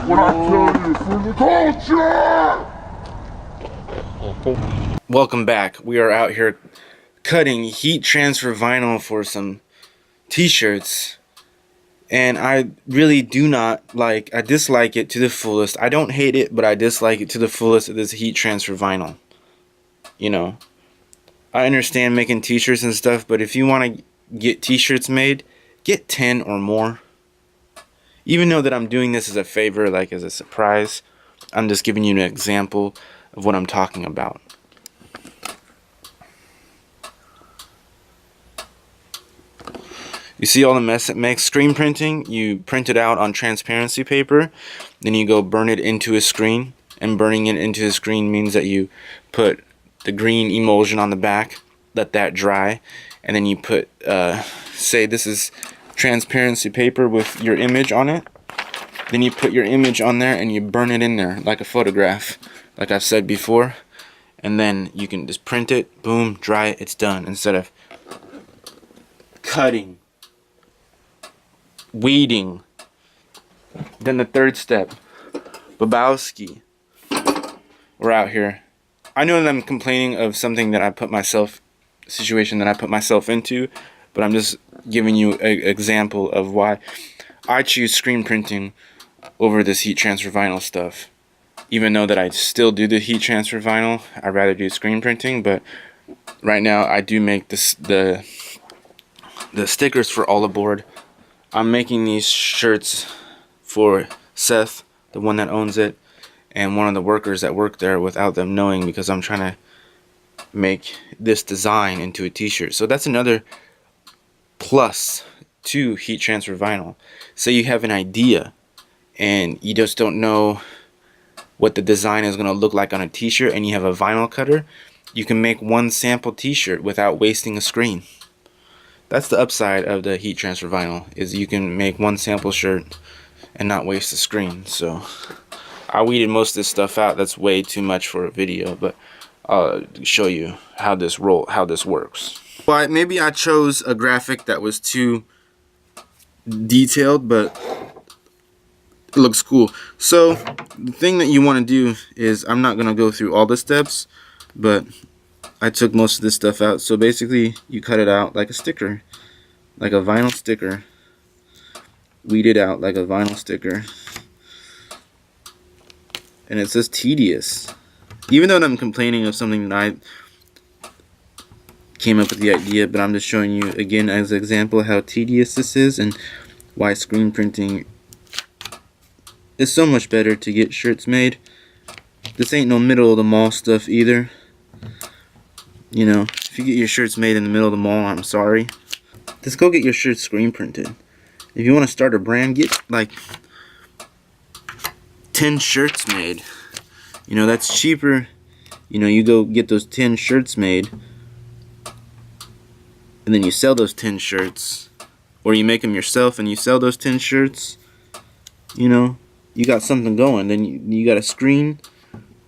When I tell you for the culture! Welcome back. We are out here cutting heat transfer vinyl for some t-shirts, and I really do not like, I dislike it to the fullest. I don't hate it, but I dislike it to the fullest of this heat transfer vinyl. You know, I understand making t-shirts and stuff, but if you want to get t-shirts made, get 10 or more. Even though that I'm doing this as a favor, like as a surprise, I'm just giving you an example of what I'm talking about. You see all the mess it makes? Screen printing, you print it out on transparency paper, then you go burn it into a screen, and burning it into a screen means that you put the green emulsion on the back, let that dry, and then you put, say this is transparency paper with your image on it, then you put your image on there and you burn it in there like a photograph, like I've said before, and then you can just print it, boom, dry it, it's done, instead of cutting, weeding. Then the third step, Babowski. We're out here. I know that I'm complaining of something that I put myself, a situation that I put myself into, but I'm just giving you an example of why I choose screen printing over this heat transfer vinyl stuff. Even though that I still do the heat transfer vinyl, I'd rather do screen printing, but right now I do make this, the stickers for All Aboard. I'm making these shirts for Seth, the one that owns it, and one of the workers that work there without them knowing, because I'm trying to make this design into a t-shirt. So that's another plus to heat transfer vinyl. Say you have an idea and you just don't know what the design is going to look like on a t-shirt, and you have a vinyl cutter, you can make one sample t-shirt without wasting a screen. That's the upside of the heat transfer vinyl, is you can make one sample shirt and not waste the screen. So I weeded most of this stuff out. That's way too much for a video, but I'll show you how this works. Well, maybe I chose a graphic that was too detailed, but it looks cool. So the thing that you want to do is, I'm not going to go through all the steps, but I took most of this stuff out. So basically you cut it out like a sticker, like a vinyl sticker. Weed it out like a vinyl sticker. And it's just tedious. Even though I'm complaining of something that I came up with the idea, but I'm just showing you again as an example how tedious this is and why screen printing is so much better to get shirts made. This ain't no middle of the mall stuff either. You know, if you get your shirts made in the middle of the mall, I'm sorry. Just go get your shirts screen printed. If you want to start a brand, get like 10 shirts made. You know, that's cheaper. You know, you go get those 10 shirts made, and then you sell those 10 shirts. Or you make them yourself and you sell those 10 shirts. You know, you got something going. Then you got a screen.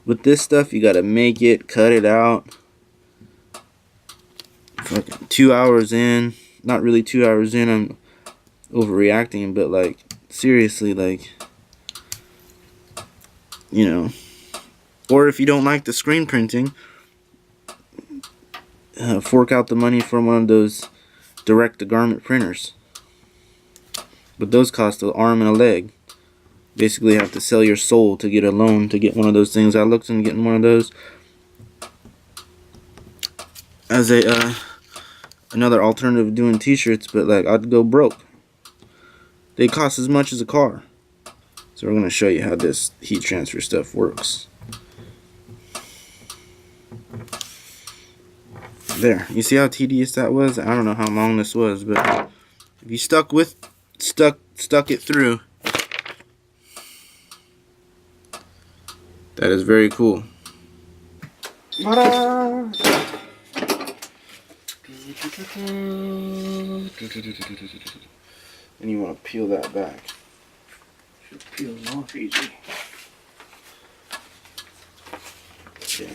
With this stuff, you got to make it, cut it out. Fucking 2 hours in. Not really 2 hours in, I'm overreacting, but like, seriously, like, you know. Or if you don't like the screen printing, fork out the money from one of those direct-to-garment printers. But those cost an arm and a leg. Basically you have to sell your soul to get a loan to get one of those things. I looked into getting one of those as a another alternative to doing t-shirts, but like, I'd go broke. They cost as much as a car. So we're going to show you how this heat transfer stuff works. There, you see how tedious that was? I don't know how long this was, but if you stuck it through, that is very cool. Ta-da! And you want to peel that back. Should peel them off easy. Okay.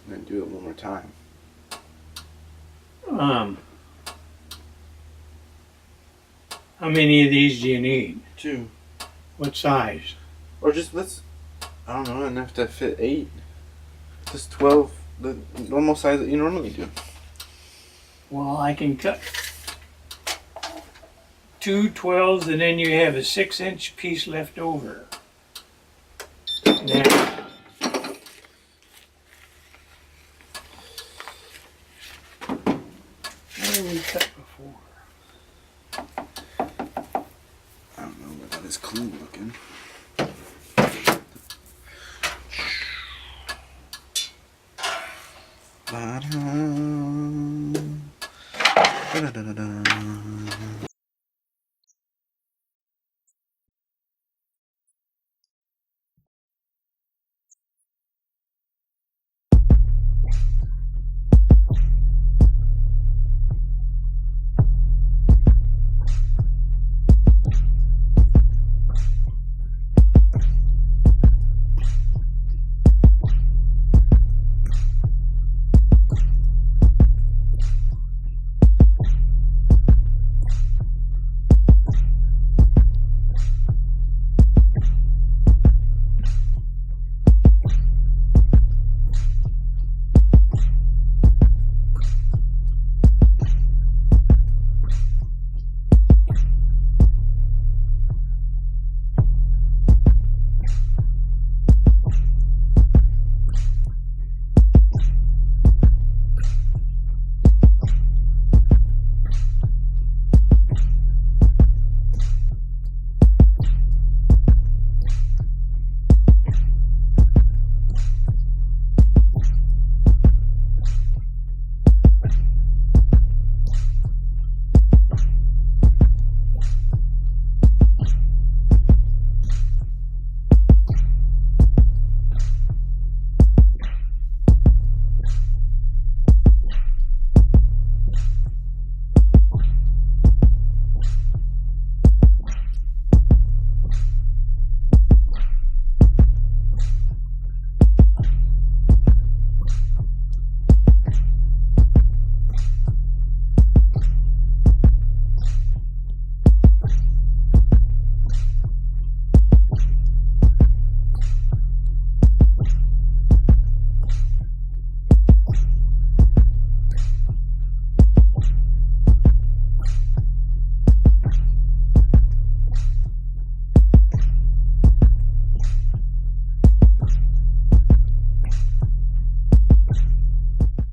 And then do it one more time. How many of these do you need? 2. What size? Or just I don't know, enough to fit 8. Just 12, the normal size that you normally do. Well, I can cut 2 12s and then you have a 6-inch piece left over. Now, what did we cut before? I don't know, but that is clean looking.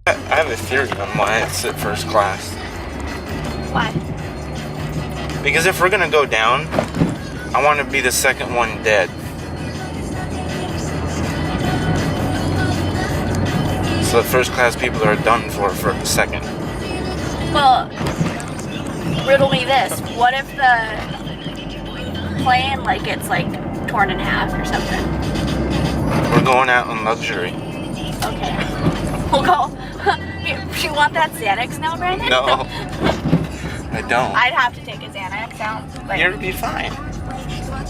I have a theory on why it's at first class. Why? Because if we're gonna go down, I want to be the second one dead. So the first class people are done for a second. Well, riddle me this. What if the plane, like, gets, like, torn in half or something? We're going out in luxury. Okay. We'll go. You want that Xanax now, Brandon? No, I don't. I'd have to take a Xanax out. But You'll be fine.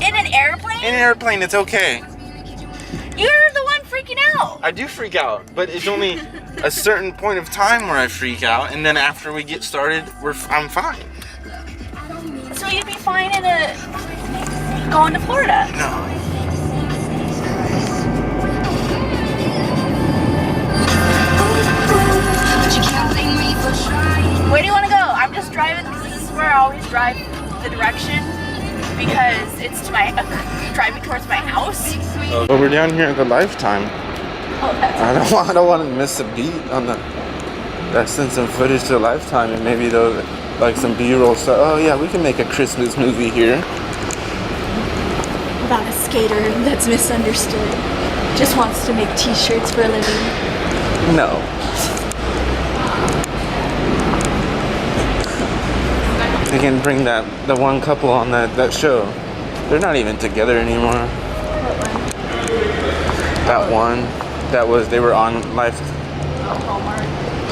in an airplane? In an airplane, it's okay. You're the one freaking out. I do freak out, but it's only a certain point of time where I freak out, and then after we get started, I'm fine. So you'd be fine going to Florida? No. Where do you want to go? I'm just driving because this is where I always drive the direction because it's to my driving towards my house. But we're down here at the Lifetime. Oh, that's I don't want to miss a beat on that send some footage to Lifetime and maybe they'll like some B-roll stuff. Oh yeah, we can make a Christmas movie here. About a skater that's misunderstood. Just wants to make t-shirts for a living. No. They can bring the one couple on that show. They're not even together anymore. That one. They were on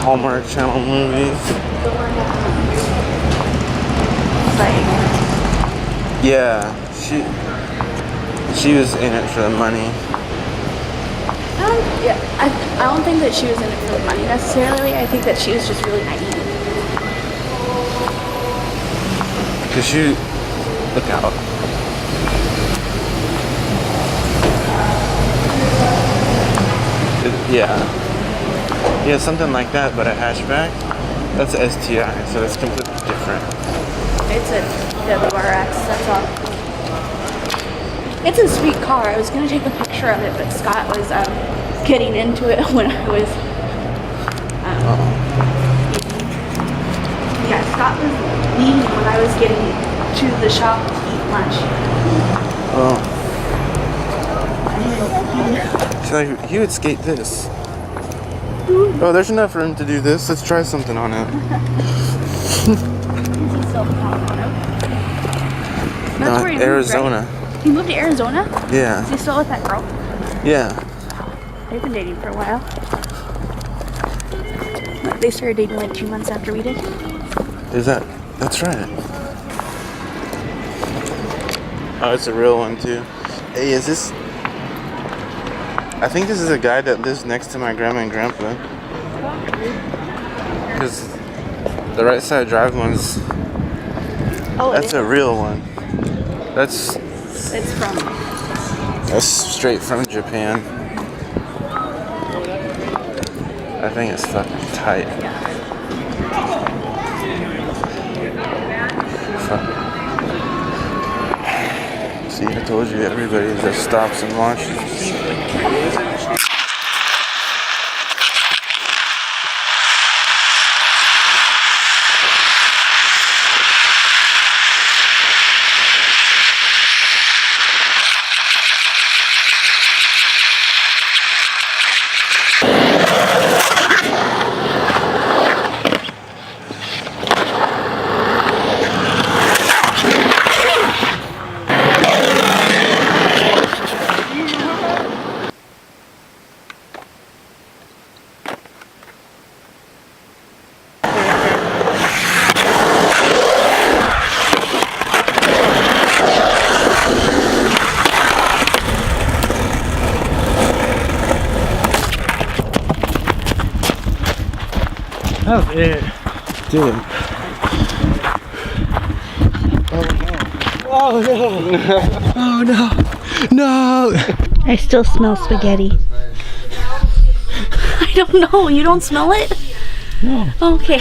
Hallmark Channel movies. Yeah, she was in it for the money. I don't think that she was in it for the money necessarily. I think that she was just really naive. Cause Look out. Yeah, something like that, but a hatchback. That's a STI, so it's completely different. It's a WRX, that's all. It's a sweet car. I was gonna take a picture of it, but Scott was getting into it when I was. Yeah, Scott was leaving when I was getting to the shop to eat lunch. Oh. So like, he would skate this. Oh, there's enough room to do this. Let's try something on it. No, where he moved, Arizona. right? He moved to Arizona? Yeah. Is he still with that girl? Yeah. They've been dating for a while. They started dating like 2 months after we did. That's right. Oh, it's a real one too. Hey, is this? I think this is a guy that lives next to my grandma and grandpa. Because the right side drive one's. Oh, That's a real one. It's from. That's straight from Japan. I think it's fucking tight. Fuck. See, I told you everybody just stops and watches. That's it. Dude. Oh no. Oh no. No. I still smell spaghetti. I don't know. You don't smell it? No. Okay.